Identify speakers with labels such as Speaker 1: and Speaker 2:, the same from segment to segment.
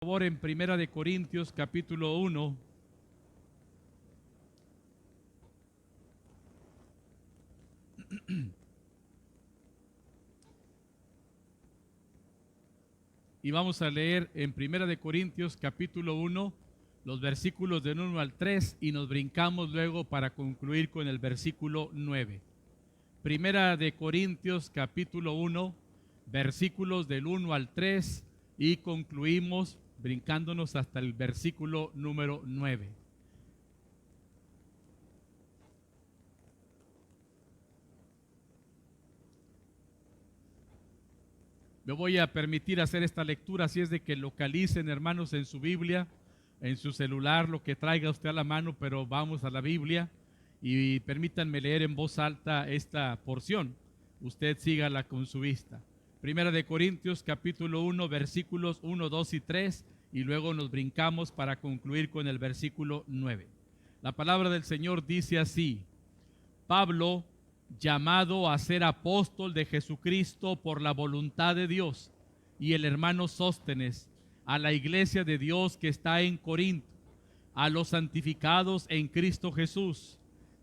Speaker 1: Por favor, en Primera de Corintios, capítulo 1. Y vamos a leer en Primera de Corintios, capítulo 1, los versículos del 1 al 3, y nos brincamos luego para concluir con el versículo 9. Primera de Corintios, capítulo 1, versículos del 1 al 3, y concluimos brincándonos hasta el versículo número 9. Me voy a permitir hacer esta lectura, así es de que localicen, hermanos, en su Biblia, en su celular, lo que traiga usted a la mano, pero vamos a la Biblia y permítanme leer en voz alta esta porción. Usted sígala con su vista. Primera de Corintios, capítulo 1, versículos 1, 2 y 3, y luego nos brincamos para concluir con el versículo 9. La palabra del Señor dice así: Pablo, llamado a ser apóstol de Jesucristo por la voluntad de Dios, y el hermano Sóstenes, a la iglesia de Dios que está en Corinto, a los santificados en Cristo Jesús,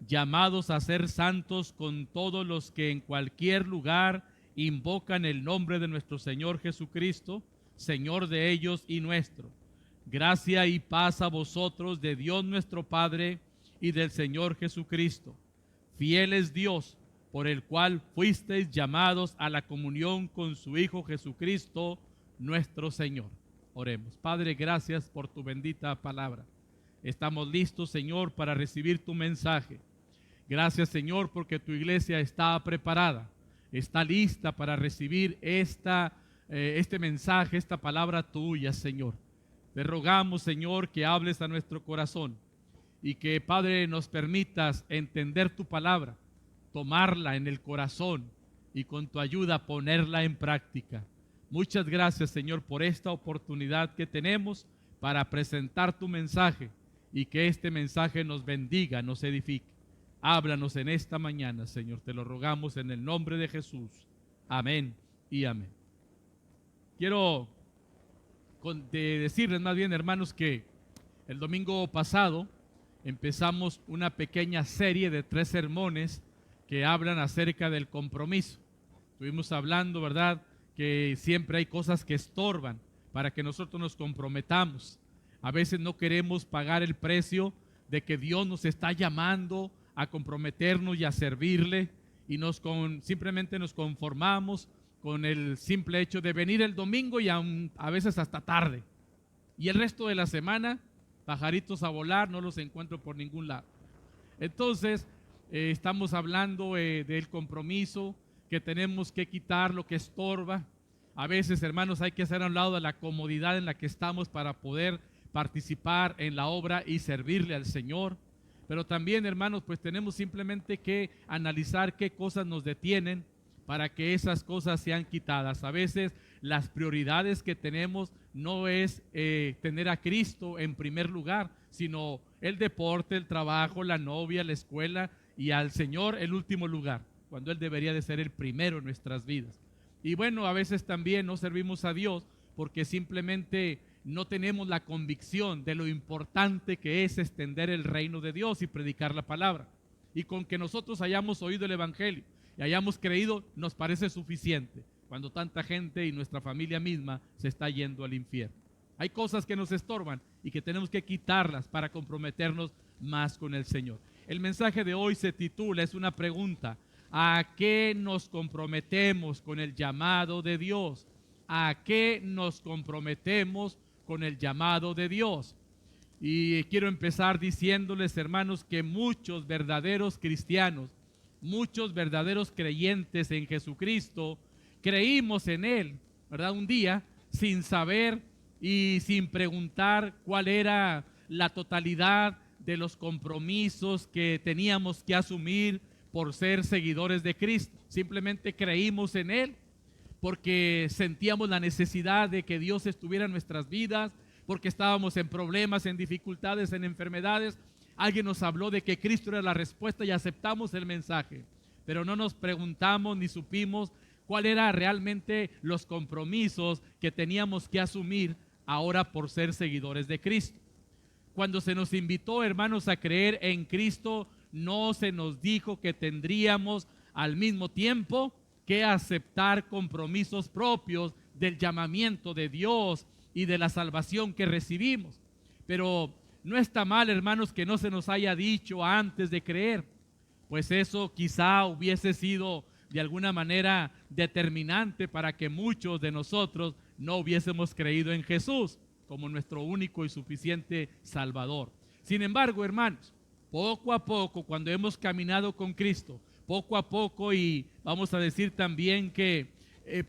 Speaker 1: llamados a ser santos con todos los que en cualquier lugar invocan el nombre de nuestro Señor Jesucristo, Señor de ellos y nuestro. Gracia y paz a vosotros de Dios nuestro Padre y del Señor Jesucristo. Fiel es Dios, por el cual fuisteis llamados a la comunión con su Hijo Jesucristo, nuestro Señor. Oremos. Padre, gracias por tu bendita palabra. Estamos listos, Señor, para recibir tu mensaje. Gracias, Señor, porque tu iglesia está preparada, está lista para recibir este mensaje, esta palabra tuya, Señor. Te rogamos, Señor, que hables a nuestro corazón y que, Padre, nos permitas entender tu palabra, tomarla en el corazón y con tu ayuda ponerla en práctica. Muchas gracias, Señor, por esta oportunidad que tenemos para presentar tu mensaje y que este mensaje nos bendiga, nos edifique. Háblanos en esta mañana, Señor, te lo rogamos en el nombre de Jesús. Amén y amén. Quiero decirles más bien, hermanos, que el domingo pasado empezamos una pequeña serie de 3 sermones que hablan acerca del compromiso. Estuvimos hablando, ¿verdad?, que siempre hay cosas que estorban para que nosotros nos comprometamos. A veces no queremos pagar el precio de que Dios nos está llamando a comprometernos y a servirle, y simplemente nos conformamos con el simple hecho de venir el domingo y a veces hasta tarde. Y el resto de la semana, pajaritos a volar, no los encuentro por ningún lado. Entonces, estamos hablando del compromiso, que tenemos que quitar lo que estorba. A veces, hermanos, hay que hacer a un lado de la comodidad en la que estamos para poder participar en la obra y servirle al Señor. Pero también, hermanos, pues tenemos simplemente que analizar qué cosas nos detienen para que esas cosas sean quitadas. A veces las prioridades que tenemos no es tener a Cristo en primer lugar, sino el deporte, el trabajo, la novia, la escuela, y al Señor el último lugar, cuando Él debería de ser el primero en nuestras vidas. Y bueno, a veces también no servimos a Dios porque simplemente no tenemos la convicción de lo importante que es extender el reino de Dios y predicar la palabra. Y con que nosotros hayamos oído el Evangelio y hayamos creído, nos parece suficiente, cuando tanta gente y nuestra familia misma se está yendo al infierno. Hay cosas que nos estorban y que tenemos que quitarlas para comprometernos más con el Señor. El mensaje de hoy se titula, es una pregunta: ¿a qué nos comprometemos con el llamado de Dios? ¿A qué nos comprometemos con el llamado de Dios? Y quiero empezar diciéndoles, hermanos, que muchos verdaderos cristianos, muchos verdaderos creyentes en Jesucristo, creímos en Él, ¿verdad?, un día, sin saber y sin preguntar cuál era la totalidad de los compromisos que teníamos que asumir por ser seguidores de Cristo. Simplemente creímos en Él porque sentíamos la necesidad de que Dios estuviera en nuestras vidas, porque estábamos en problemas, en dificultades, en enfermedades. Alguien nos habló de que Cristo era la respuesta y aceptamos el mensaje, pero no nos preguntamos ni supimos cuál era realmente los compromisos que teníamos que asumir ahora por ser seguidores de Cristo. Cuando se nos invitó, hermanos, a creer en Cristo, no se nos dijo que tendríamos al mismo tiempo que aceptar compromisos propios del llamamiento de Dios y de la salvación que recibimos. Pero no está mal, hermanos, que no se nos haya dicho antes de creer, pues eso quizá hubiese sido de alguna manera determinante para que muchos de nosotros no hubiésemos creído en Jesús como nuestro único y suficiente Salvador. Sin embargo, hermanos, poco a poco, cuando hemos caminado con Cristo, poco a poco, y vamos a decir también que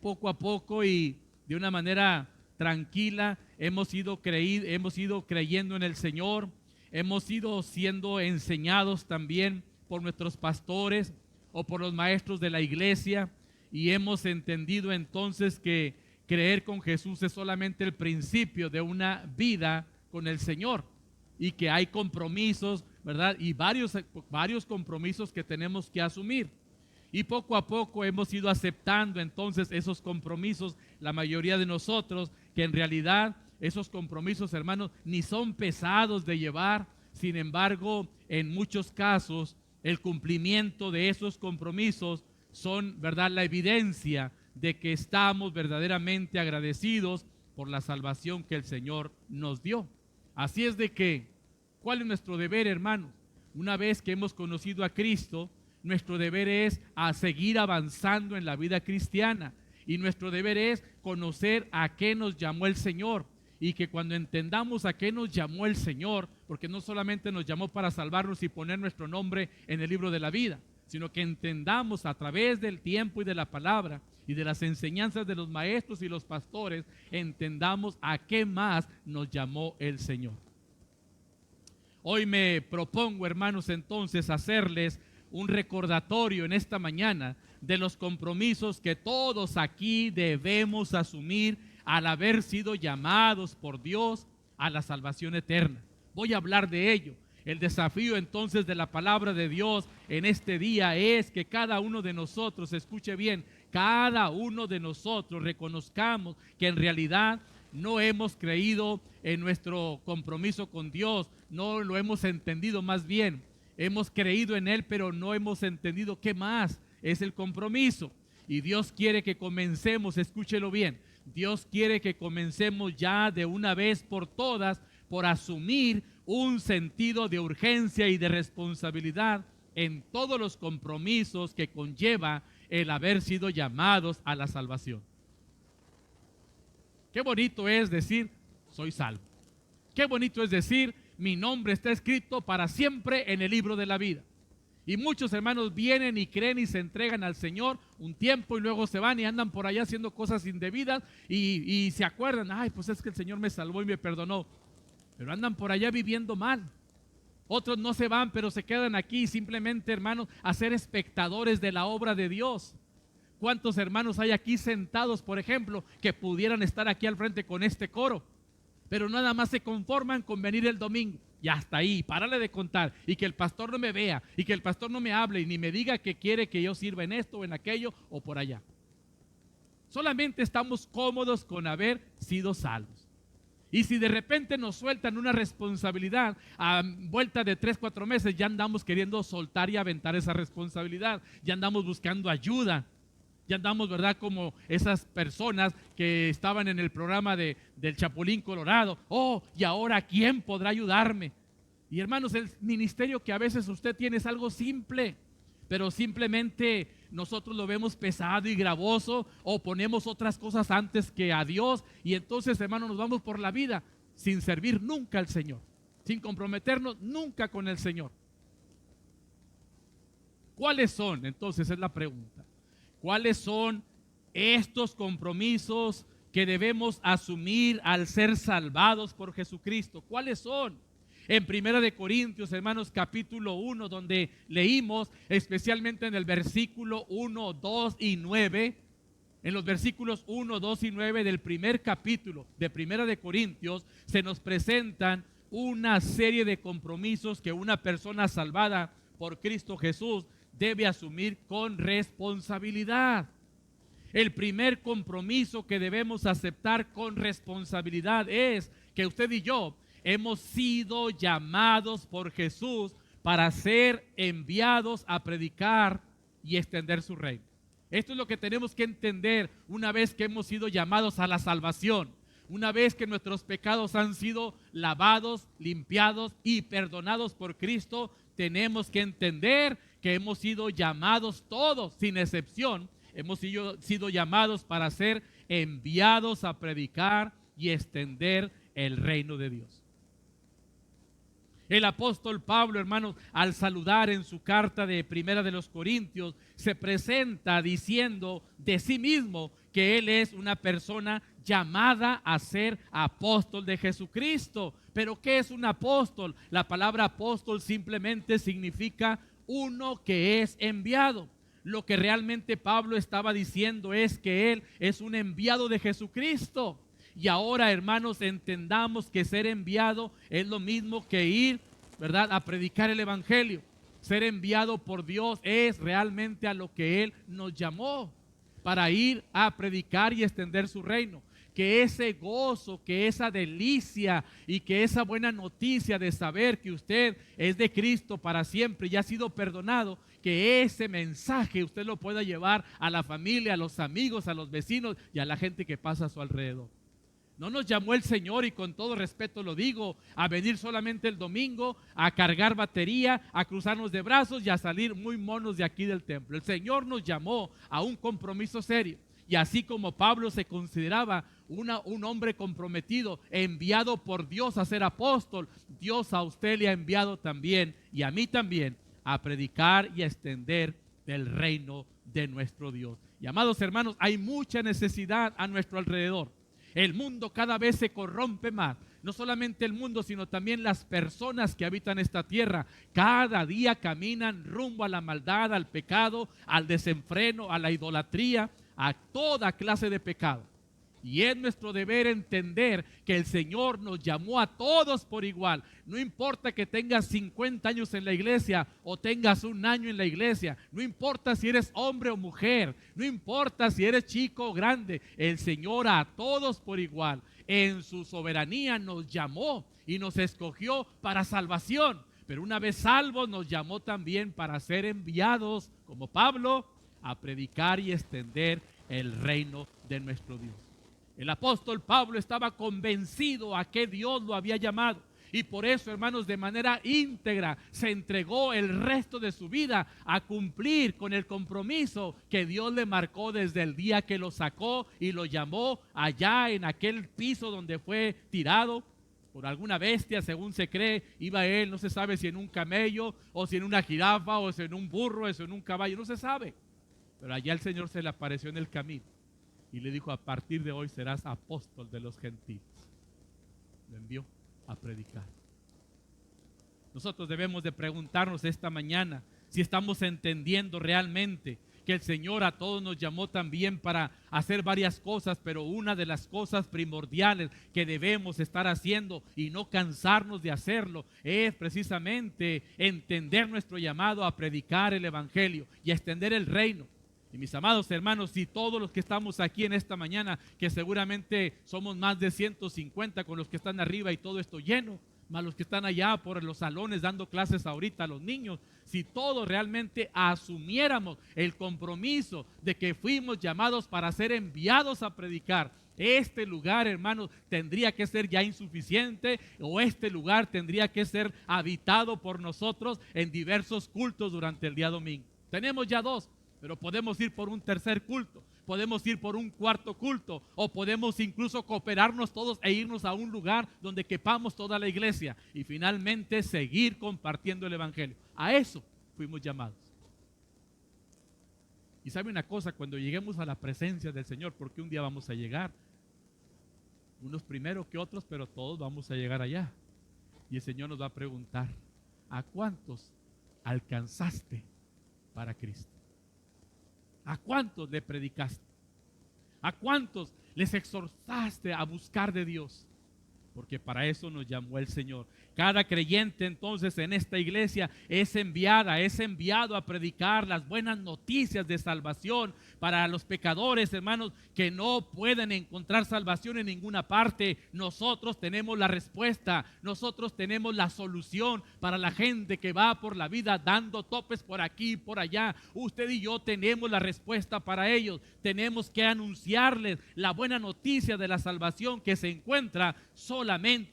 Speaker 1: poco a poco y de una manera tranquila, hemos ido creyendo en el Señor, hemos ido siendo enseñados también por nuestros pastores o por los maestros de la iglesia, y hemos entendido entonces que creer con Jesús es solamente el principio de una vida con el Señor, y que hay compromisos, ¿verdad? Y varios compromisos que tenemos que asumir. Y poco a poco hemos ido aceptando entonces esos compromisos, la mayoría de nosotros, que en realidad esos compromisos, hermanos, ni son pesados de llevar. Sin embargo, en muchos casos, el cumplimiento de esos compromisos son, ¿verdad?, la evidencia de que estamos verdaderamente agradecidos por la salvación que el Señor nos dio. Así es de que, ¿cuál es nuestro deber, hermanos? Una vez que hemos conocido a Cristo, nuestro deber es a seguir avanzando en la vida cristiana, y nuestro deber es conocer a qué nos llamó el Señor, y que cuando entendamos a qué nos llamó el Señor, porque no solamente nos llamó para salvarnos y poner nuestro nombre en el libro de la vida, sino que entendamos a través del tiempo y de la palabra y de las enseñanzas de los maestros y los pastores, entendamos a qué más nos llamó el Señor. Hoy me propongo, hermanos, entonces hacerles un recordatorio en esta mañana de los compromisos que todos aquí debemos asumir al haber sido llamados por Dios a la salvación eterna. Voy a hablar de ello. El desafío entonces de la palabra de Dios en este día es que cada uno de nosotros, escuche bien, cada uno de nosotros reconozcamos que en realidad no hemos creído en nuestro compromiso con Dios, no lo hemos entendido, más bien hemos creído en Él, pero no hemos entendido qué más es el compromiso. Y Dios quiere que comencemos, escúchelo bien, Dios quiere que comencemos ya de una vez por todas por asumir un sentido de urgencia y de responsabilidad en todos los compromisos que conlleva el haber sido llamados a la salvación. Qué bonito es decir, soy salvo. Qué bonito es decir, mi nombre está escrito para siempre en el libro de la vida. Y muchos hermanos vienen y creen y se entregan al Señor un tiempo y luego se van y andan por allá haciendo cosas indebidas y se acuerdan, ay, pues es que el Señor me salvó y me perdonó. Pero andan por allá viviendo mal. Otros no se van, pero se quedan aquí simplemente, hermanos, a ser espectadores de la obra de Dios. ¿Cuántos hermanos hay aquí sentados, por ejemplo, que pudieran estar aquí al frente con este coro? Pero nada más se conforman con venir el domingo. Y hasta ahí, párale de contar. Y que el pastor no me vea, y que el pastor no me hable, y ni me diga que quiere que yo sirva en esto o en aquello o por allá. Solamente estamos cómodos con haber sido salvos. Y si de repente nos sueltan una responsabilidad a vuelta de 3-4 meses, ya andamos queriendo soltar y aventar esa responsabilidad. Ya andamos buscando ayuda. Ya andamos, ¿verdad?, como esas personas que estaban en el programa del Chapulín Colorado. Oh, y ahora ¿quién podrá ayudarme? Y hermanos, el ministerio que a veces usted tiene es algo simple, pero simplemente nosotros lo vemos pesado y gravoso, o ponemos otras cosas antes que a Dios, y entonces, hermanos, nos vamos por la vida sin servir nunca al Señor, sin comprometernos nunca con el Señor. ¿Cuáles son? Entonces es la pregunta. ¿Cuáles son estos compromisos que debemos asumir al ser salvados por Jesucristo? ¿Cuáles son? En 1 Corintios, hermanos, capítulo 1, donde leímos especialmente en el versículo 1, 2 y 9, en los versículos 1, 2 y 9 del primer capítulo de 1 Corintios, se nos presentan una serie de compromisos que una persona salvada por Cristo Jesús debe asumir con responsabilidad. El primer compromiso que debemos aceptar con responsabilidad es que usted y yo hemos sido llamados por Jesús para ser enviados a predicar y extender su reino. Esto es lo que tenemos que entender una vez que hemos sido llamados a la salvación. Una vez que nuestros pecados han sido lavados, limpiados y perdonados por Cristo, tenemos que entender que hemos sido llamados todos, sin excepción, hemos sido llamados para ser enviados a predicar y extender el reino de Dios. El apóstol Pablo, hermanos, al saludar en su carta de Primera de los Corintios, se presenta diciendo de sí mismo que él es una persona llamada a ser apóstol de Jesucristo. ¿Pero qué es un apóstol? La palabra apóstol simplemente significa uno que es enviado. Lo que realmente Pablo estaba diciendo es que él es un enviado de Jesucristo. Y ahora, hermanos, entendamos que ser enviado es lo mismo que ir, ¿verdad?, a predicar el evangelio. Ser enviado por Dios es realmente a lo que Él nos llamó, para ir a predicar y extender su reino. Que ese gozo, que esa delicia y que esa buena noticia de saber que usted es de Cristo para siempre y ha sido perdonado, que ese mensaje usted lo pueda llevar a la familia, a los amigos, a los vecinos y a la gente que pasa a su alrededor. No nos llamó el Señor, y con todo respeto lo digo, a venir solamente el domingo, a cargar batería, a cruzarnos de brazos y a salir muy monos de aquí del templo. El Señor nos llamó a un compromiso serio. Y así como Pablo se consideraba un hombre comprometido, enviado por Dios a ser apóstol, Dios a usted le ha enviado también, y a mí también, a predicar y a extender el reino de nuestro Dios. Y amados hermanos, hay mucha necesidad a nuestro alrededor. El mundo cada vez se corrompe más. No solamente el mundo, sino también las personas que habitan esta tierra. Cada día caminan rumbo a la maldad, al pecado, al desenfreno, a la idolatría, a toda clase de pecado. Y es nuestro deber entender que el Señor nos llamó a todos por igual. No importa que tengas 50 años en la iglesia o tengas un año en la iglesia. No importa si eres hombre o mujer. No importa si eres chico o grande. El Señor a todos por igual, en su soberanía, nos llamó y nos escogió para salvación. Pero una vez salvos, nos llamó también para ser enviados, como Pablo, a predicar y extender el reino de nuestro Dios. El apóstol Pablo estaba convencido a que Dios lo había llamado, y por eso, hermanos, de manera íntegra se entregó el resto de su vida a cumplir con el compromiso que Dios le marcó desde el día que lo sacó y lo llamó allá en aquel piso donde fue tirado por alguna bestia, según se cree. Iba él, no se sabe si en un camello o si en una jirafa o si en un burro o si en un caballo, no se sabe. Pero allá el Señor se le apareció en el camino y le dijo: a partir de hoy serás apóstol de los gentiles. Lo envió a predicar. Nosotros debemos de preguntarnos esta mañana si estamos entendiendo realmente que el Señor a todos nos llamó también para hacer varias cosas, pero una de las cosas primordiales que debemos estar haciendo y no cansarnos de hacerlo es precisamente entender nuestro llamado a predicar el evangelio y a extender el reino. Y mis amados hermanos, si todos los que estamos aquí en esta mañana, que seguramente somos más de 150 con los que están arriba y todo esto lleno, más los que están allá por los salones dando clases ahorita a los niños, si todos realmente asumiéramos el compromiso de que fuimos llamados para ser enviados a predicar, este lugar, hermanos, tendría que ser ya insuficiente, o este lugar tendría que ser habitado por nosotros en diversos cultos durante el día domingo. Tenemos ya dos, pero podemos ir por un tercer culto, podemos ir por un cuarto culto, o podemos incluso cooperarnos todos e irnos a un lugar donde quepamos toda la iglesia y finalmente seguir compartiendo el evangelio. A eso fuimos llamados. Y sabe una cosa, cuando lleguemos a la presencia del Señor, porque un día vamos a llegar, unos primero que otros, pero todos vamos a llegar allá, y el Señor nos va a preguntar: ¿a cuántos alcanzaste para Cristo? ¿A cuántos le predicaste? ¿A cuántos les exhortaste a buscar de Dios? porque para eso nos llamó el Señor. Cada creyente entonces en esta iglesia es enviado a predicar las buenas noticias de salvación para los pecadores, hermanos, que no pueden encontrar salvación en ninguna parte. Nosotros tenemos la respuesta, nosotros tenemos la solución para la gente que va por la vida dando topes por aquí y por allá. Usted y yo tenemos la respuesta para ellos. Tenemos que anunciarles la buena noticia de la salvación que se encuentra solamente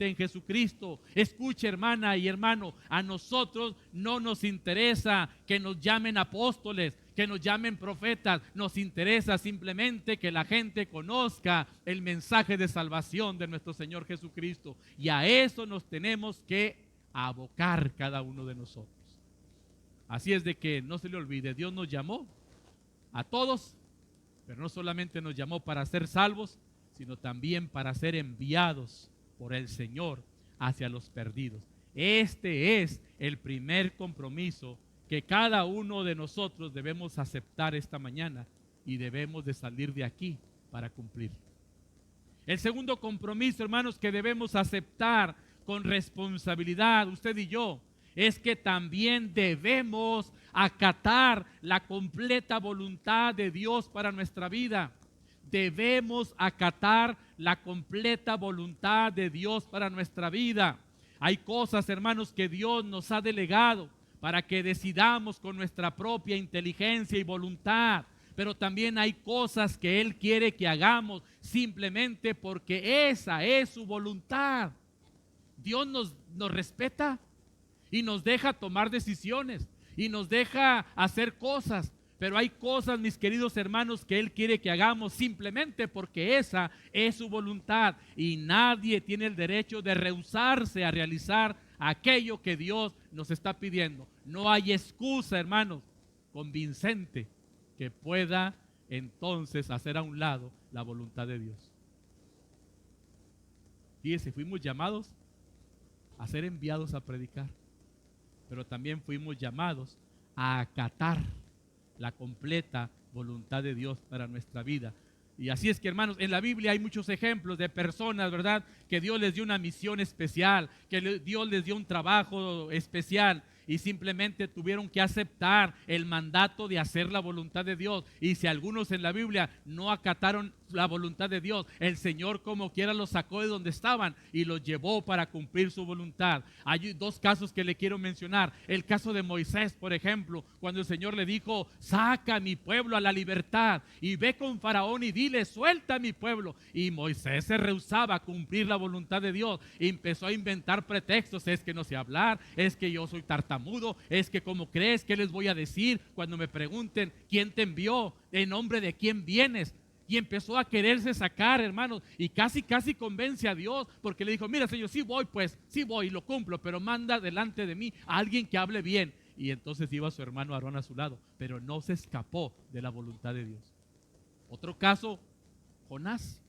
Speaker 1: en Jesucristo. Escuche, hermana y hermano, a nosotros no nos interesa que nos llamen apóstoles, que nos llamen profetas. Nos interesa simplemente que la gente conozca el mensaje de salvación de nuestro Señor Jesucristo, y a eso nos tenemos que abocar cada uno de nosotros. Así es de que no se le olvide, Dios nos llamó a todos, pero no solamente nos llamó para ser salvos, sino también para ser enviados por el Señor hacia los perdidos. Este es el primer compromiso que cada uno de nosotros debemos aceptar esta mañana, y debemos de salir de aquí para cumplir. El segundo compromiso, hermanos, que debemos aceptar con responsabilidad, usted y yo, es que también debemos acatar la completa voluntad de Dios para nuestra vida. Debemos acatar la completa voluntad de Dios para nuestra vida. Hay cosas, hermanos, que Dios nos ha delegado para que decidamos con nuestra propia inteligencia y voluntad, pero también hay cosas que Él quiere que hagamos simplemente porque esa es su voluntad. Dios nos respeta y nos deja tomar decisiones y nos deja hacer cosas, pero hay cosas, mis queridos hermanos, que Él quiere que hagamos simplemente porque esa es su voluntad, y nadie tiene el derecho de rehusarse a realizar aquello que Dios nos está pidiendo. No hay excusa, hermanos, convincente que pueda entonces hacer a un lado la voluntad de Dios. Fíjese, fuimos llamados a ser enviados a predicar, pero también fuimos llamados a acatar la completa voluntad de Dios para nuestra vida. Y así es que, hermanos, en la Biblia hay muchos ejemplos de personas, ¿verdad?, que Dios les dio una misión especial, que Dios les dio un trabajo especial, y simplemente tuvieron que aceptar el mandato de hacer la voluntad de Dios. Y si algunos en la Biblia no acataron la voluntad de Dios, el Señor como quiera los sacó de donde estaban y los llevó para cumplir su voluntad. Hay dos casos que le quiero mencionar. El caso de Moisés, por ejemplo, cuando el Señor le dijo: saca a mi pueblo a la libertad y ve con Faraón y dile: suelta a mi pueblo. Y Moisés se rehusaba a cumplir la voluntad de Dios y empezó a inventar pretextos: es que no sé hablar, es que yo soy tartamudo, es que ¿cómo crees? ¿Qué les voy a decir cuando me pregunten quién te envió? ¿En nombre de quién vienes? Y empezó a quererse sacar, hermanos, y casi convence a Dios, porque le dijo: mira, Señor, sí voy, pues, sí voy y lo cumplo, pero manda delante de mí a alguien que hable bien. Y entonces iba su hermano Aarón a su lado, pero no se escapó de la voluntad de Dios. Otro caso, Jonás,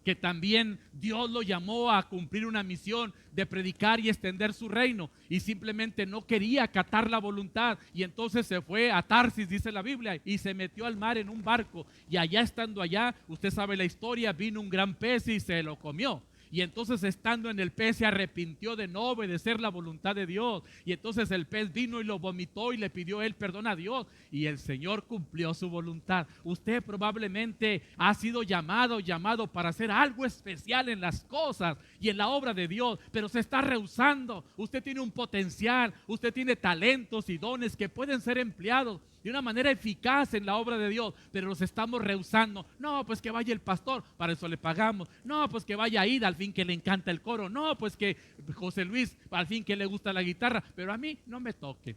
Speaker 1: que también Dios lo llamó a cumplir una misión de predicar y extender su reino, y simplemente no quería acatar la voluntad, y entonces se fue a Tarsis, dice la Biblia, y se metió al mar en un barco, y allá estando allá, usted sabe la historia, vino un gran pez y se lo comió. Y entonces, estando en el pez, se arrepintió de no obedecer la voluntad de Dios. Y entonces el pez vino y lo vomitó y le pidió él perdón a Dios. Y el Señor cumplió su voluntad. Usted probablemente ha sido llamado para hacer algo especial en las cosas y en la obra de Dios, pero se está rehusando. Usted tiene un potencial, usted tiene talentos y dones que pueden ser empleados de una manera eficaz en la obra de Dios, pero los estamos rehusando. No, pues que vaya el pastor, para eso le pagamos. No, pues que vaya Ida, al fin que le encanta el coro. No, pues que José Luis, al fin que le gusta la guitarra, pero a mí no me toque.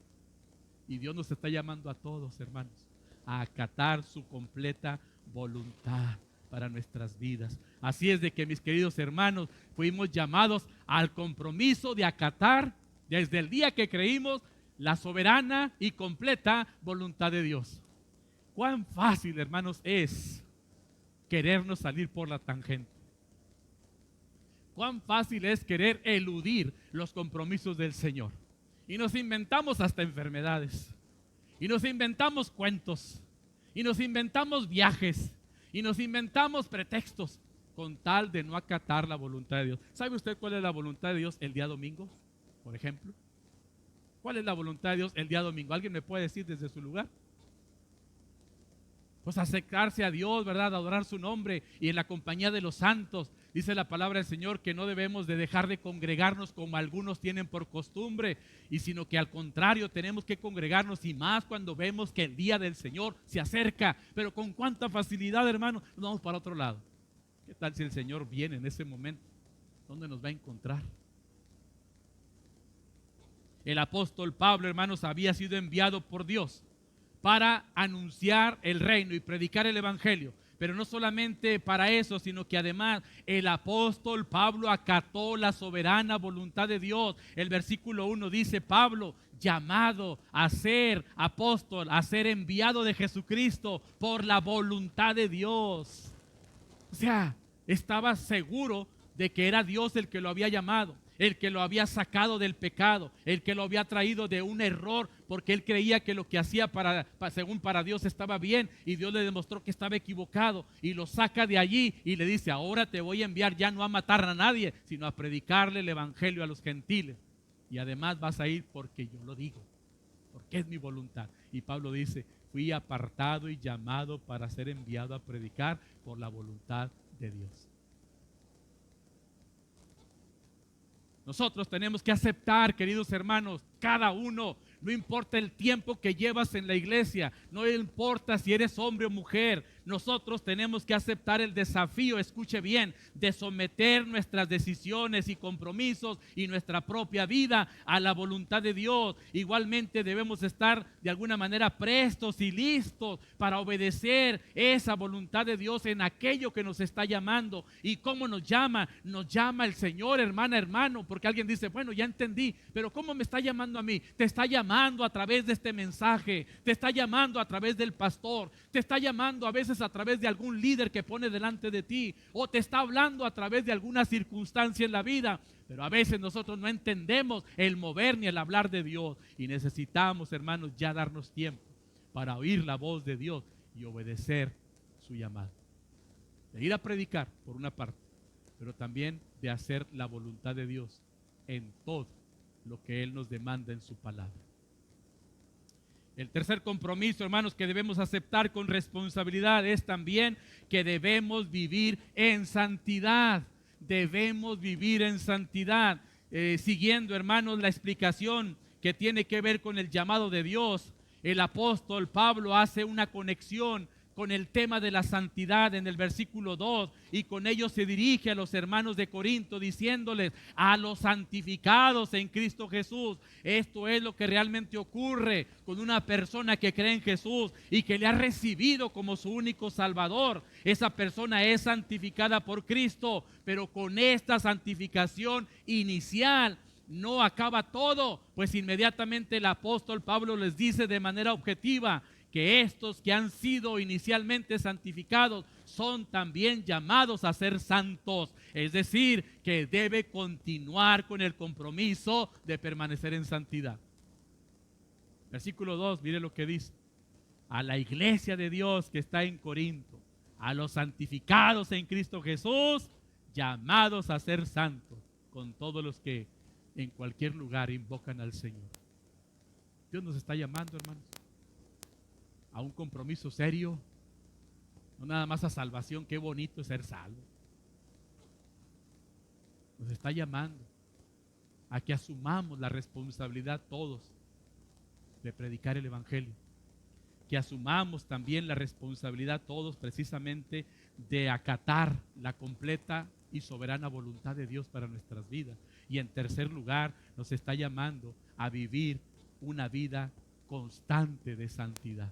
Speaker 1: Y Dios nos está llamando a todos, hermanos, a acatar su completa voluntad para nuestras vidas. Así es de que, mis queridos hermanos, fuimos llamados al compromiso de acatar desde el día que creímos la soberana y completa voluntad de Dios. Cuán fácil, hermanos, es querernos salir por la tangente. Cuán fácil es querer eludir los compromisos del Señor. Y nos inventamos hasta enfermedades. Y nos inventamos cuentos. Y nos inventamos viajes. Y nos inventamos pretextos. con tal de no acatar la voluntad de Dios. ¿Sabe usted cuál es la voluntad de Dios el día domingo, por ejemplo? ¿Cuál es la voluntad de Dios el día domingo? ¿Alguien me puede decir desde su lugar? Pues acercarse a Dios, ¿verdad? Adorar su nombre y en la compañía de los santos. Dice la palabra del Señor que no debemos de dejar de congregarnos como algunos tienen por costumbre, y sino que al contrario tenemos que congregarnos, y más cuando vemos que el día del Señor se acerca. Pero con cuánta facilidad, hermano, nos vamos para otro lado. ¿Qué tal si el Señor viene en ese momento? ¿Dónde nos va a encontrar? El apóstol Pablo, hermanos, había sido enviado por Dios para anunciar el reino y predicar el evangelio. Pero no solamente para eso, sino que además el apóstol Pablo acató la soberana voluntad de Dios. El versículo 1 dice: Pablo, llamado a ser apóstol, a ser enviado de Jesucristo por la voluntad de Dios. O sea, estaba seguro de que era Dios el que lo había llamado, el que lo había sacado del pecado, el que lo había traído de un error, porque él creía que lo que hacía según para Dios estaba bien, y Dios le demostró que estaba equivocado, y lo saca de allí y le dice: ahora te voy a enviar ya no a matar a nadie, sino a predicarle el evangelio a los gentiles, y además vas a ir porque yo lo digo, porque es mi voluntad. Y Pablo dice: fui apartado y llamado para ser enviado a predicar por la voluntad de Dios. Nosotros tenemos que aceptar, queridos hermanos, cada uno, no importa el tiempo que llevas en la iglesia, no importa si eres hombre o mujer, nosotros tenemos que aceptar el desafío, escuche bien, de someter nuestras decisiones y compromisos y nuestra propia vida a la voluntad de Dios. Igualmente debemos estar de alguna manera prestos y listos para obedecer esa voluntad de Dios en aquello que nos está llamando. ¿Y cómo nos llama? Nos llama el Señor, hermana, hermano, porque alguien dice: bueno, ya entendí, pero ¿cómo me está llamando a mí? Te está llamando a través de este mensaje, te está llamando a través del pastor, te está llamando a veces a través de algún líder que pone delante de ti, o te está hablando a través de alguna circunstancia en la vida. Pero a veces nosotros no entendemos el mover ni el hablar de Dios, y necesitamos, hermanos, ya darnos tiempo para oír la voz de Dios y obedecer su llamado. De ir a predicar, por una parte, pero también de hacer la voluntad de Dios en todo lo que Él nos demanda en su palabra. El tercer compromiso, hermanos, que debemos aceptar con responsabilidad es también que debemos vivir en santidad. Debemos vivir en santidad. Siguiendo, hermanos, la explicación que tiene que ver con el llamado de Dios, el apóstol Pablo hace una conexión con el tema de la santidad en el versículo 2, y con ello se dirige a los hermanos de Corinto diciéndoles: a los santificados en Cristo Jesús. Esto es lo que realmente ocurre con una persona que cree en Jesús y que le ha recibido como su único Salvador. Esa persona es santificada por Cristo, pero con esta santificación inicial no acaba todo, pues inmediatamente el apóstol Pablo les dice de manera objetiva que estos que han sido inicialmente santificados son también llamados a ser santos, es decir, que debe continuar con el compromiso de permanecer en santidad. Versículo 2, mire lo que dice: a la iglesia de Dios que está en Corinto, a los santificados en Cristo Jesús, llamados a ser santos, con todos los que en cualquier lugar invocan al Señor. Dios nos está llamando, hermanos, a un compromiso serio, no nada más a salvación. Qué bonito es ser salvo. Nos está llamando a que asumamos la responsabilidad todos de predicar el evangelio, que asumamos también la responsabilidad todos precisamente de acatar la completa y soberana voluntad de Dios para nuestras vidas. Y en tercer lugar, nos está llamando a vivir una vida constante de santidad.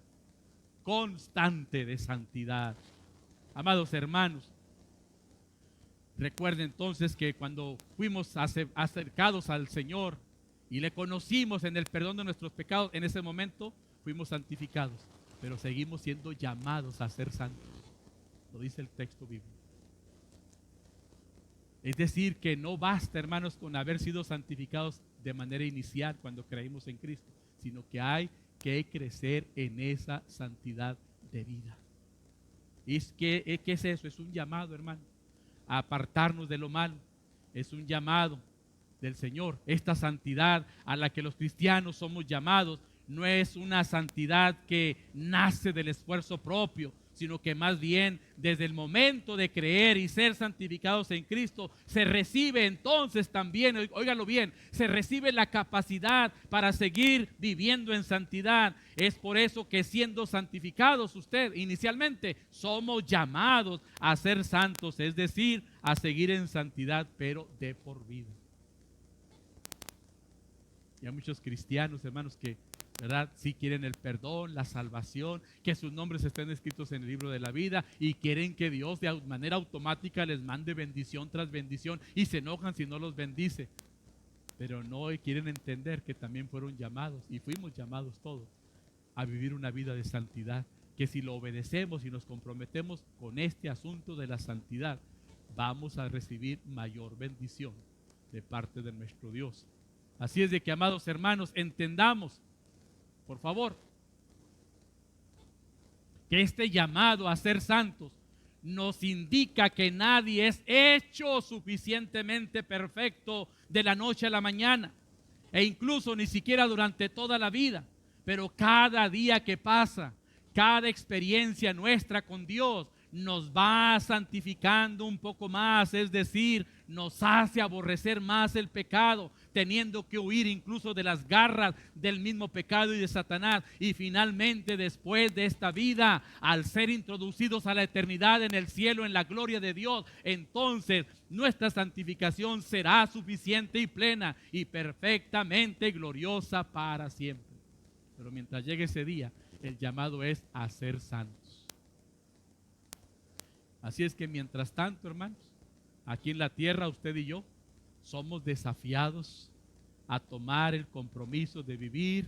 Speaker 1: Constante de santidad. Amados hermanos, recuerden entonces que cuando fuimos acercados al Señor y le conocimos en el perdón de nuestros pecados, en ese momento fuimos santificados, pero seguimos siendo llamados a ser santos. Lo dice el texto bíblico. Es decir, que no basta, hermanos, con haber sido santificados de manera inicial cuando creímos en Cristo, sino que hay que crecer en esa santidad de vida. ¿Qué es eso? Es un llamado, hermano, a apartarnos de lo malo. Es un llamado del Señor. Esta santidad a la que los cristianos somos llamados no es una santidad que nace del esfuerzo propio, sino que más bien desde el momento de creer y ser santificados en Cristo, se recibe entonces también, óigalo bien, se recibe la capacidad para seguir viviendo en santidad. Es por eso que siendo santificados usted, inicialmente, somos llamados a ser santos, es decir, a seguir en santidad, pero de por vida. Y hay muchos cristianos, hermanos, que ¿verdad? Sí quieren el perdón, la salvación, que sus nombres estén escritos en el libro de la vida y quieren que Dios de manera automática les mande bendición tras bendición y se enojan si no los bendice. Pero no quieren entender que también fueron llamados y fuimos llamados todos a vivir una vida de santidad, que si lo obedecemos y nos comprometemos con este asunto de la santidad, vamos a recibir mayor bendición de parte de nuestro Dios. Así es de que, amados hermanos, entendamos, por favor, que este llamado a ser santos nos indica que nadie es hecho suficientemente perfecto de la noche a la mañana, e incluso ni siquiera durante toda la vida, pero cada día que pasa, cada experiencia nuestra con Dios nos va santificando un poco más, es decir, nos hace aborrecer más el pecado, teniendo que huir incluso de las garras del mismo pecado y de Satanás. Y finalmente, después de esta vida, al ser introducidos a la eternidad en el cielo, en la gloria de Dios, entonces nuestra santificación será suficiente y plena y perfectamente gloriosa para siempre. Pero mientras llegue ese día, el llamado es a ser santos. Así es que mientras tanto, hermanos, aquí en la tierra usted y yo somos desafiados a tomar el compromiso de vivir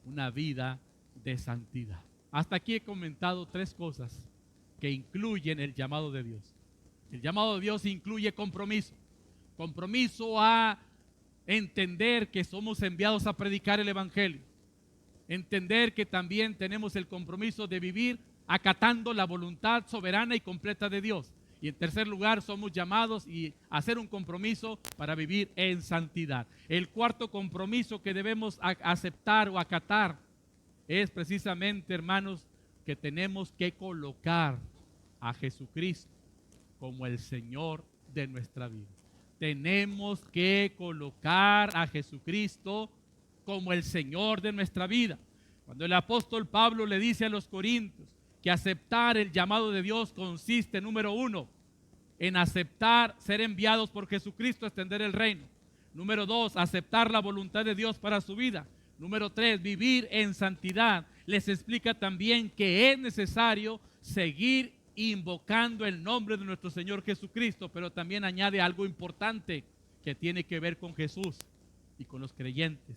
Speaker 1: una vida de santidad. Hasta aquí he comentado tres cosas que incluyen el llamado de Dios. El llamado de Dios incluye compromiso. Compromiso a entender que somos enviados a predicar el Evangelio. Entender que también tenemos el compromiso de vivir acatando la voluntad soberana y completa de Dios. Y en tercer lugar, somos llamados a hacer un compromiso para vivir en santidad. El cuarto compromiso que debemos aceptar o acatar es precisamente, hermanos, que tenemos que colocar a Jesucristo como el Señor de nuestra vida. Tenemos que colocar a Jesucristo como el Señor de nuestra vida. Cuando el apóstol Pablo le dice a los corintios que aceptar el llamado de Dios consiste, número uno, en aceptar ser enviados por Jesucristo a extender el reino. Número dos, aceptar la voluntad de Dios para su vida. Número tres, vivir en santidad. Les explica también que es necesario seguir invocando el nombre de nuestro Señor Jesucristo, pero también añade algo importante que tiene que ver con Jesús y con los creyentes.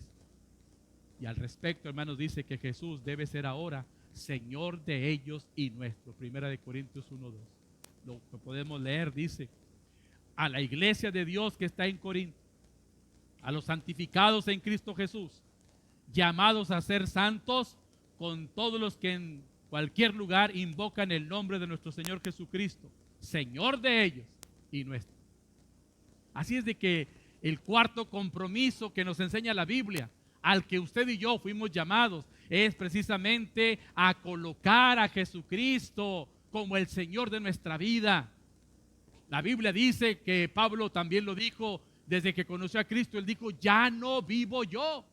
Speaker 1: Y al respecto, hermanos, dice que Jesús debe ser ahora Señor de ellos y nuestro. Primera de Corintios 1:2. Lo que podemos leer dice: a la iglesia de Dios que está en Corinto, a los santificados en Cristo Jesús, llamados a ser santos, con todos los que en cualquier lugar invocan el nombre de nuestro Señor Jesucristo, Señor de ellos y nuestro. Así es de que el cuarto compromiso que nos enseña la Biblia, al que usted y yo fuimos llamados, es precisamente a colocar a Jesucristo como el Señor de nuestra vida. La Biblia dice que Pablo también lo dijo desde que conoció a Cristo. Él dijo: ya no vivo yo,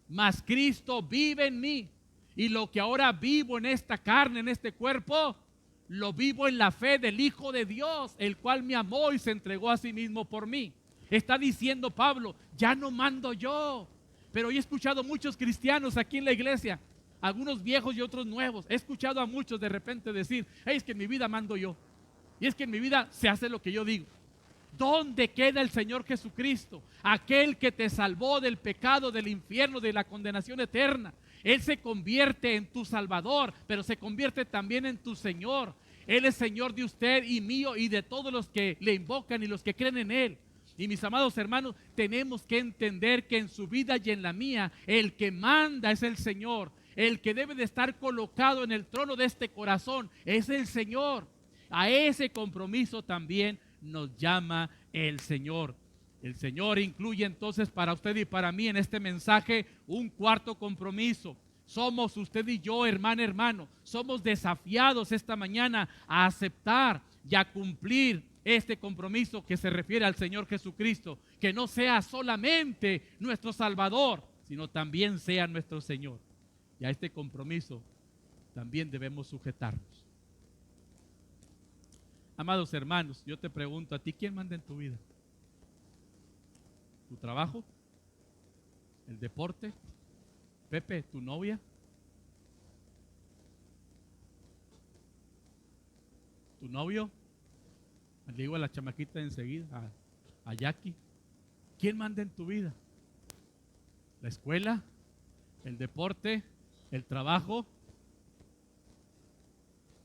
Speaker 1: mas Cristo vive en mí. Y lo que ahora vivo en esta carne, en este cuerpo, lo vivo en la fe del Hijo de Dios, el cual me amó y se entregó a sí mismo por mí. Está diciendo Pablo: ya no mando yo. Pero he escuchado muchos cristianos aquí en la iglesia, algunos viejos y otros nuevos. He escuchado a muchos de repente decir: hey, es que en mi vida mando yo. Y es que en mi vida se hace lo que yo digo. ¿Dónde queda el Señor Jesucristo? Aquel que te salvó del pecado, del infierno, de la condenación eterna. Él se convierte en tu Salvador, pero se convierte también en tu Señor. Él es Señor de usted y mío y de todos los que le invocan y los que creen en Él. Y mis amados hermanos, tenemos que entender que en su vida y en la mía, el que manda es el Señor. El que debe de estar colocado en el trono de este corazón es el Señor. A ese compromiso también nos llama el Señor. El Señor incluye entonces para usted y para mí en este mensaje un cuarto compromiso. Somos usted y yo, hermano, somos desafiados esta mañana a aceptar y a cumplir este compromiso que se refiere al Señor Jesucristo, que no sea solamente nuestro Salvador, sino también sea nuestro Señor. Y a este compromiso también debemos sujetarnos. Amados hermanos, yo te pregunto a ti, ¿quién manda en tu vida? ¿Tu trabajo? ¿El deporte? Pepe, ¿tu novia? ¿Tu novio? Le digo a la chamaquita enseguida, a Jackie. ¿Quién manda en tu vida? ¿La escuela? ¿El deporte? ¿El trabajo?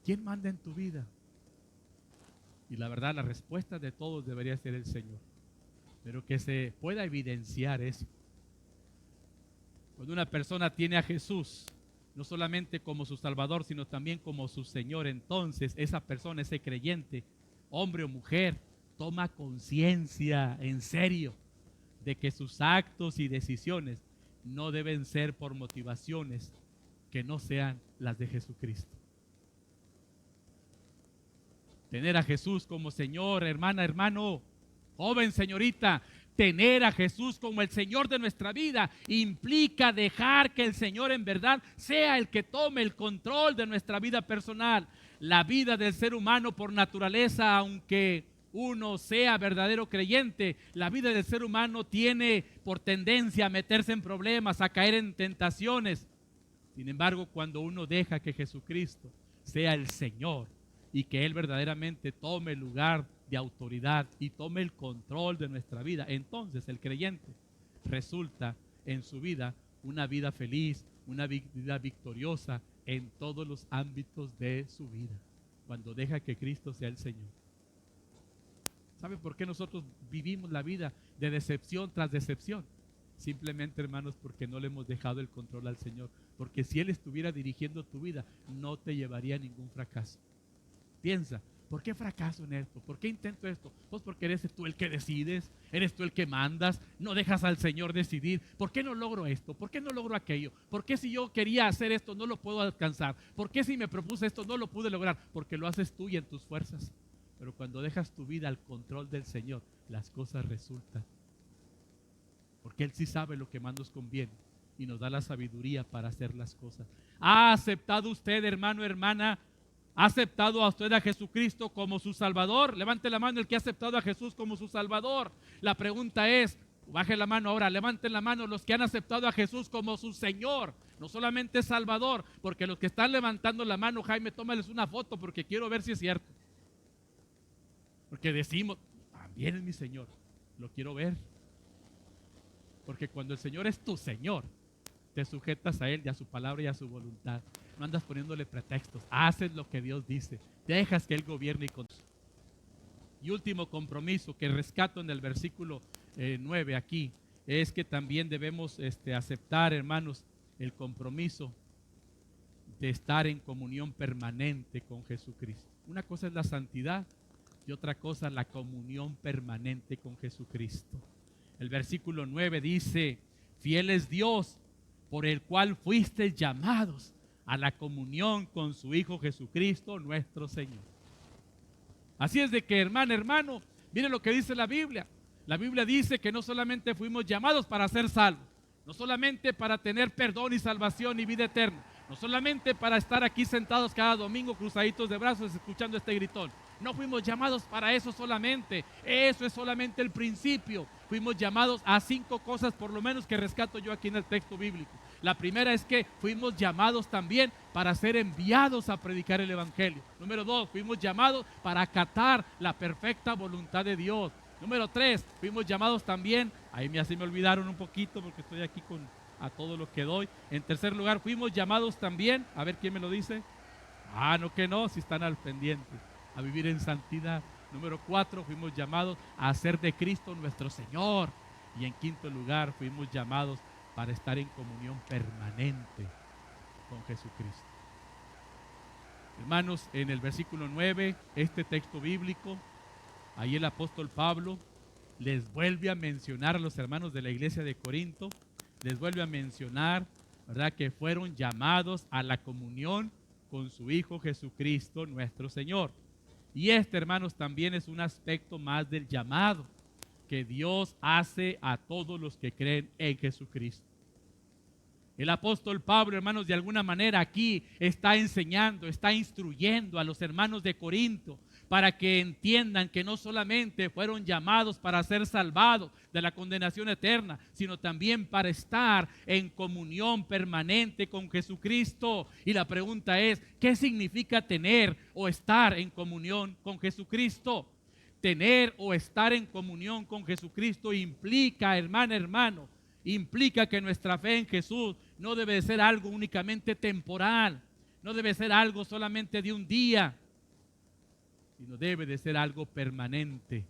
Speaker 1: ¿Quién manda en tu vida? Y la verdad, la respuesta de todos debería ser el Señor. Pero que se pueda evidenciar eso. Cuando una persona tiene a Jesús, no solamente como su Salvador, sino también como su Señor, entonces esa persona, ese creyente, hombre o mujer, toma conciencia en serio de que sus actos y decisiones no deben ser por motivaciones que no sean las de Jesucristo. Tener a Jesús como Señor, hermana, hermano, joven, señorita, tener a Jesús como el Señor de nuestra vida implica dejar que el Señor en verdad sea el que tome el control de nuestra vida personal. La vida del ser humano por naturaleza, aunque uno sea verdadero creyente, la vida del ser humano tiene por tendencia a meterse en problemas, a caer en tentaciones. Sin embargo, cuando uno deja que Jesucristo sea el Señor y que Él verdaderamente tome el lugar de autoridad y tome el control de nuestra vida, entonces el creyente resulta en su vida una vida feliz, una vida victoriosa en todos los ámbitos de su vida, cuando deja que Cristo sea el Señor. ¿Sabe por qué nosotros vivimos la vida de decepción tras decepción? Simplemente, hermanos, porque no le hemos dejado el control al Señor. Porque si Él estuviera dirigiendo tu vida, no te llevaría a ningún fracaso. Piensa, ¿por qué fracaso en esto? ¿Por qué intento esto? Pues porque eres tú el que decides, eres tú el que mandas, no dejas al Señor decidir. ¿Por qué no logro esto? ¿Por qué no logro aquello? ¿Por qué si yo quería hacer esto no lo puedo alcanzar? ¿Por qué si me propuse esto no lo pude lograr? Porque lo haces tú y en tus fuerzas. Pero cuando dejas tu vida al control del Señor, las cosas resultan. Porque Él sí sabe lo que más nos conviene y nos da la sabiduría para hacer las cosas. ¿Ha aceptado usted, hermano, hermana? ¿Ha aceptado a usted a Jesucristo como su Salvador? Levante la mano el que ha aceptado a Jesús como su Salvador. La pregunta es, baje la mano ahora, levanten la mano los que han aceptado a Jesús como su Señor, no solamente Salvador, porque los que están levantando la mano, Jaime, tómales una foto porque quiero ver si es cierto. Porque decimos, también es mi Señor, lo quiero ver. Porque cuando el Señor es tu Señor, te sujetas a Él y a su palabra y a su voluntad. No andas poniéndole pretextos, haces lo que Dios dice, dejas que Él gobierne y controle. Y último compromiso que rescato en el versículo 9 aquí, es que también debemos aceptar, hermanos, el compromiso de estar en comunión permanente con Jesucristo. Una cosa es la santidad y otra cosa la comunión permanente con Jesucristo. El versículo 9 dice, fiel es Dios por el cual fuisteis llamados a la comunión con su Hijo Jesucristo nuestro Señor. Así es de que, hermano, mire lo que dice la Biblia. La Biblia dice que no solamente fuimos llamados para ser salvos, no solamente para tener perdón y salvación y vida eterna, no solamente para estar aquí sentados cada domingo cruzaditos de brazos escuchando este gritón. No fuimos llamados para eso solamente. Eso es solamente el principio. Fuimos llamados a 5 cosas por lo menos que rescato yo aquí en el texto bíblico. La primera es que fuimos llamados también para ser enviados a predicar el Evangelio. Número 2, fuimos llamados para acatar la perfecta voluntad de Dios. Número 3, fuimos llamados también, así me olvidaron un poquito porque estoy aquí a todo lo que doy. En tercer lugar, fuimos llamados también, a ver quién me lo dice. No que no, si están al pendiente, a vivir en santidad. Número 4, fuimos llamados a hacer de Cristo nuestro Señor. Y en quinto lugar, fuimos llamados para estar en comunión permanente con Jesucristo. Hermanos, en el versículo 9, este texto bíblico Ahí el apóstol Pablo les vuelve a mencionar a los hermanos de la iglesia de Corinto, les vuelve a mencionar, ¿verdad?, que fueron llamados a la comunión con su Hijo Jesucristo nuestro Señor. Y este, hermanos, también es un aspecto más del llamado que Dios hace a todos los que creen en Jesucristo. El apóstol Pablo, hermanos, de alguna manera aquí está enseñando, está instruyendo a los hermanos de Corinto para que entiendan que no solamente fueron llamados para ser salvados de la condenación eterna, sino también para estar en comunión permanente con Jesucristo. Y la pregunta es, ¿qué significa tener o estar en comunión con Jesucristo? Tener o estar en comunión con Jesucristo implica, hermano, implica que nuestra fe en Jesús no debe de ser algo únicamente temporal, no debe ser algo solamente de un día, sino debe de ser algo permanente.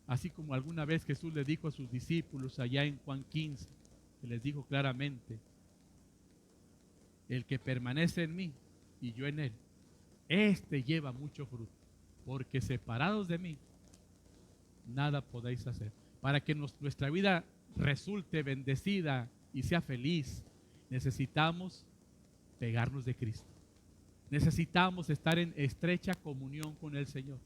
Speaker 1: Así como alguna vez Jesús le dijo a sus discípulos allá en Juan 15, que les dijo claramente, el que permanece en mí y yo en él, este lleva mucho fruto, porque separados de mí, nada podéis hacer. Para que nuestra vida resulte bendecida y sea feliz, necesitamos pegarnos de Cristo. Necesitamos estar en estrecha comunión con el Señor.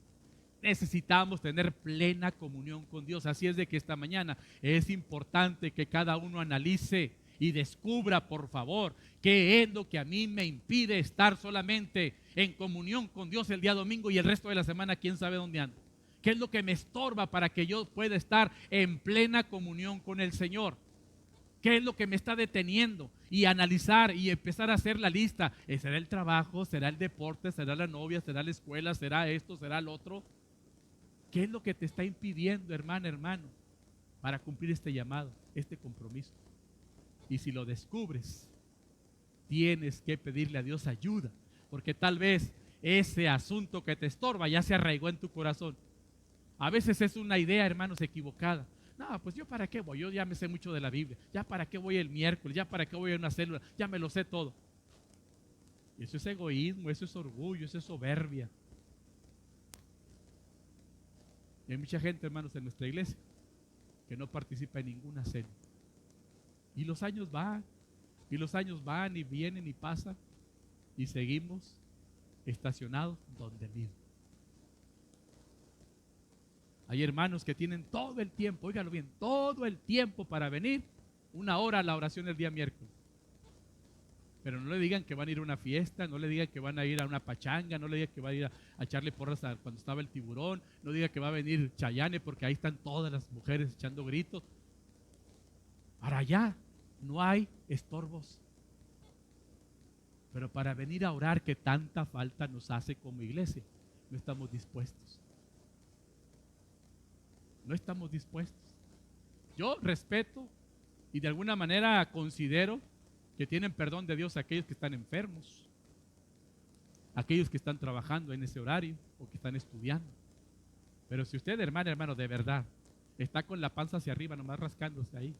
Speaker 1: Necesitamos tener plena comunión con Dios. Así es de que esta mañana es importante que cada uno analice y descubra, por favor, qué es lo que a mí me impide estar solamente en comunión con Dios el día domingo y el resto de la semana quién sabe dónde ando. ¿Qué es lo que me estorba para que yo pueda estar en plena comunión con el Señor? ¿Qué es lo que me está deteniendo? Y analizar y empezar a hacer la lista. ¿Será el trabajo? ¿Será el deporte? ¿Será la novia? ¿Será la escuela? ¿Será esto? ¿Será el otro? ¿Qué es lo que te está impidiendo, hermano, para cumplir este llamado, este compromiso? Y si lo descubres, tienes que pedirle a Dios ayuda, porque tal vez ese asunto que te estorba ya se arraigó en tu corazón. A veces es una idea, hermanos, equivocada. No, pues yo para qué voy, yo ya me sé mucho de la Biblia, ya para qué voy el miércoles, ya para qué voy a una célula, ya me lo sé todo. Y eso es egoísmo, eso es orgullo, eso es soberbia. Y hay mucha gente, hermanos, en nuestra iglesia que no participa en ninguna célula. Y los años van, y vienen y pasan, y seguimos estacionados donde mismo. Hay hermanos que tienen todo el tiempo, óigalo bien, todo el tiempo para venir 1 hora a la oración el día miércoles. Pero no le digan que van a ir a una fiesta, no le digan que van a ir a una pachanga, no le digan que van a ir a echarle porras cuando estaba el tiburón, no digan que va a venir Chayane porque ahí están todas las mujeres echando gritos. Para allá no hay estorbos. Pero para venir a orar, que tanta falta nos hace como iglesia, no estamos dispuestos. No estamos dispuestos. Yo respeto y de alguna manera considero que tienen perdón de Dios aquellos que están enfermos, aquellos que están trabajando en ese horario o que están estudiando. Pero si usted, hermano, de verdad está con la panza hacia arriba, nomás rascándose ahí,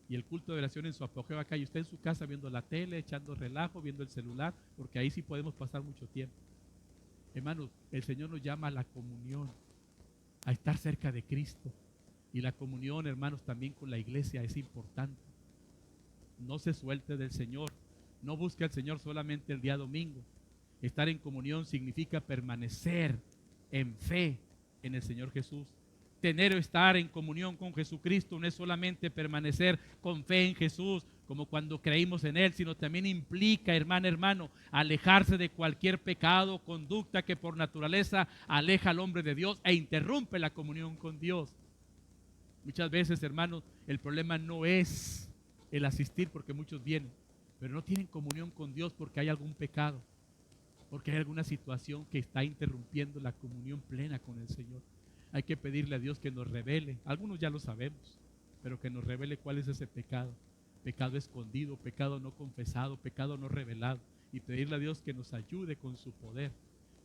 Speaker 1: y el culto de oración en su apogeo acá, y usted en su casa viendo la tele, echando relajo, viendo el celular, porque ahí sí podemos pasar mucho tiempo. Hermanos, el Señor nos llama a la comunión, a estar cerca de Cristo. Y la comunión, hermanos, también con la iglesia es importante. No se suelte del Señor. No busque al Señor solamente el día domingo. Estar en comunión significa permanecer en fe en el Señor Jesús. Tener o estar en comunión con Jesucristo no es solamente permanecer con fe en Jesús, como cuando creímos en Él, sino también implica, hermano, alejarse de cualquier pecado o conducta que por naturaleza aleja al hombre de Dios e interrumpe la comunión con Dios. Muchas veces, hermanos, el problema no es el asistir, porque muchos vienen, pero no tienen comunión con Dios porque hay algún pecado, porque hay alguna situación que está interrumpiendo la comunión plena con el Señor. Hay que pedirle a Dios que nos revele, algunos ya lo sabemos, pero que nos revele cuál es ese pecado. Pecado escondido, pecado no confesado, pecado no revelado, y pedirle a Dios que nos ayude con su poder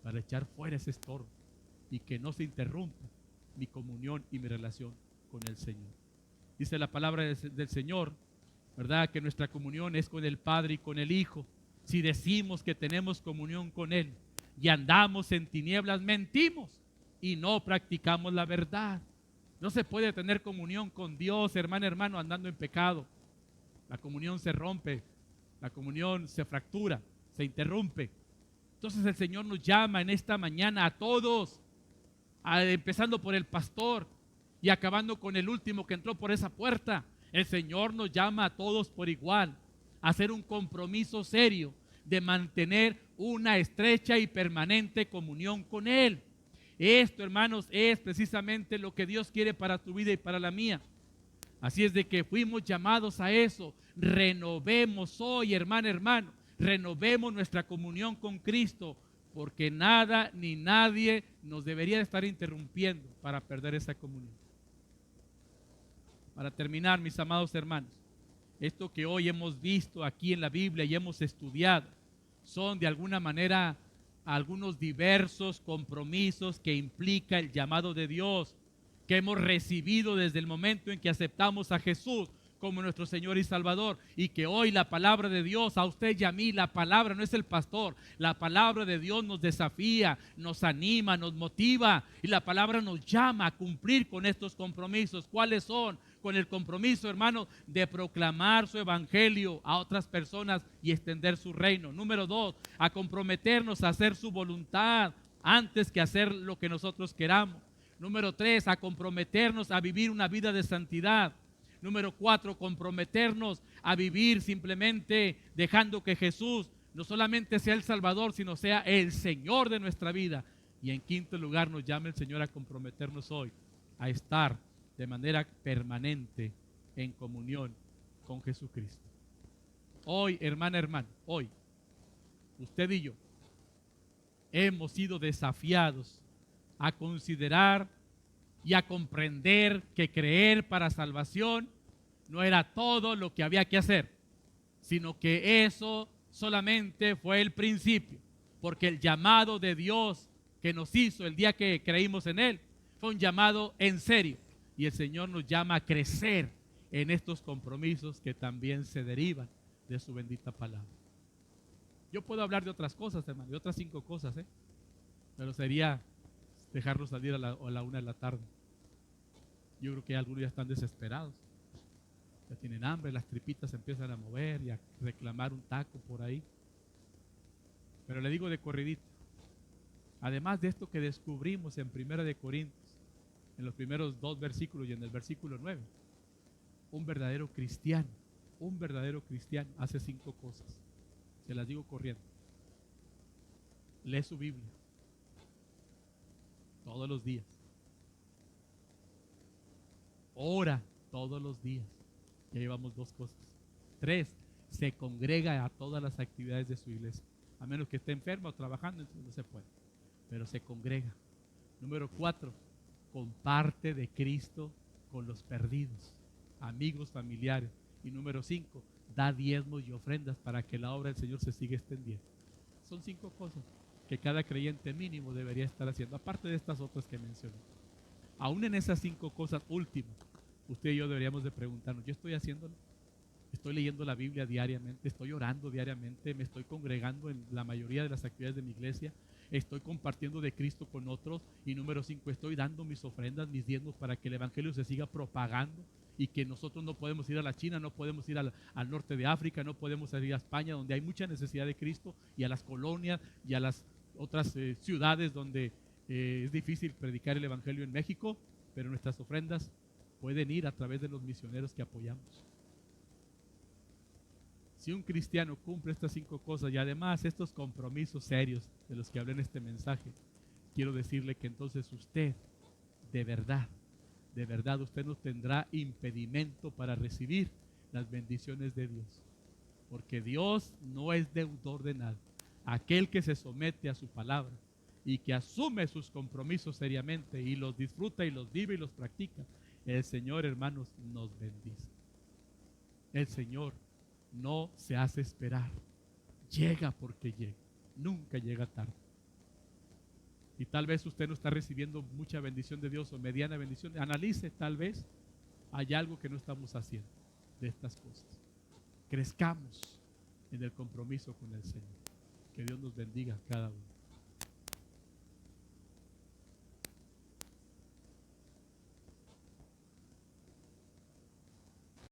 Speaker 1: para echar fuera ese estorbo y que no se interrumpa mi comunión y mi relación con el Señor. Dice la palabra del Señor, ¿verdad?, que nuestra comunión es con el Padre y con el Hijo. Si decimos que tenemos comunión con Él y andamos en tinieblas, mentimos y no practicamos la verdad. No se puede tener comunión con Dios, hermano, andando en pecado. La comunión se rompe, la comunión se fractura, se interrumpe. Entonces el Señor nos llama en esta mañana a todos, empezando por el pastor y acabando con el último que entró por esa puerta. El Señor nos llama a todos por igual, a hacer un compromiso serio de mantener una estrecha y permanente comunión con Él. Esto, hermanos, es precisamente lo que Dios quiere para tu vida y para la mía. Así es de que fuimos llamados a eso. Renovemos hoy, hermano, renovemos nuestra comunión con Cristo, porque nada ni nadie nos debería estar interrumpiendo para perder esa comunión. Para terminar, mis amados hermanos, esto que hoy hemos visto aquí en la Biblia y hemos estudiado, son de alguna manera algunos diversos compromisos que implica el llamado de Dios, que hemos recibido desde el momento en que aceptamos a Jesús como nuestro Señor y Salvador, y que hoy la palabra de Dios, a usted y a mí, la palabra no es el pastor, la palabra de Dios nos desafía, nos anima, nos motiva, y la palabra nos llama a cumplir con estos compromisos. ¿Cuáles son? Con el compromiso, hermano, de proclamar su evangelio a otras personas y extender su reino. Número 2, a comprometernos a hacer su voluntad antes que hacer lo que nosotros queramos. Número 3, a comprometernos a vivir una vida de santidad. Número 4, comprometernos a vivir simplemente dejando que Jesús no solamente sea el Salvador, sino sea el Señor de nuestra vida. Y en quinto lugar, nos llama el Señor a comprometernos hoy a estar de manera permanente en comunión con Jesucristo. Hoy, hermano, hoy, usted y yo hemos sido desafiados a considerar y a comprender que creer para salvación no era todo lo que había que hacer, sino que eso solamente fue el principio, porque el llamado de Dios que nos hizo el día que creímos en Él fue un llamado en serio, y el Señor nos llama a crecer en estos compromisos que también se derivan de su bendita palabra. Yo puedo hablar de otras cosas, hermano, de otras 5 cosas, pero sería dejarlos salir a la 1 de la tarde. Yo creo que algunos ya están desesperados, ya tienen hambre, las tripitas se empiezan a mover y a reclamar un taco por ahí. Pero le digo de corridito, además de esto que descubrimos en 1 de Corintios, en los primeros 2 versículos y en el versículo 9, un verdadero cristiano hace 5 cosas. Se las digo corriendo. Lee su Biblia todos los días. Ora todos los días. Ya llevamos 2 cosas. 3, se congrega a todas las actividades de su iglesia. A menos que esté enfermo o trabajando, entonces no se puede. Pero se congrega. Número 4, comparte de Cristo con los perdidos, amigos, familiares. Y número 5, da diezmos y ofrendas para que la obra del Señor se siga extendiendo. Son 5 cosas que cada creyente mínimo debería estar haciendo, aparte de estas otras que mencioné. Aún en esas 5 cosas últimas, usted y yo deberíamos de preguntarnos, ¿yo estoy haciéndolo? ¿Estoy leyendo la Biblia diariamente? ¿Estoy orando diariamente? ¿Me estoy congregando en la mayoría de las actividades de mi iglesia? ¿Estoy compartiendo de Cristo con otros? Y número 5, ¿estoy dando mis ofrendas, mis diezmos para que el evangelio se siga propagando? Y que nosotros no podemos ir a la China, no podemos ir al norte de África, no podemos ir a España, donde hay mucha necesidad de Cristo, y a las colonias y a las otras ciudades donde es difícil predicar el evangelio en México, pero nuestras ofrendas pueden ir a través de los misioneros que apoyamos. Si un cristiano cumple estas 5 cosas y además estos compromisos serios de los que hablé en este mensaje, quiero decirle que entonces usted, de verdad, usted no tendrá impedimento para recibir las bendiciones de Dios. Porque Dios no es deudor de nada. Aquel que se somete a su palabra y que asume sus compromisos seriamente y los disfruta y los vive y los practica, el Señor, hermanos, nos bendice. El Señor no se hace esperar. Llega porque llega. Nunca llega tarde. Y tal vez usted no está recibiendo mucha bendición de Dios o mediana bendición. Analice, tal vez hay algo que no estamos haciendo de estas cosas. Crezcamos en el compromiso con el Señor. Que Dios nos bendiga a cada uno.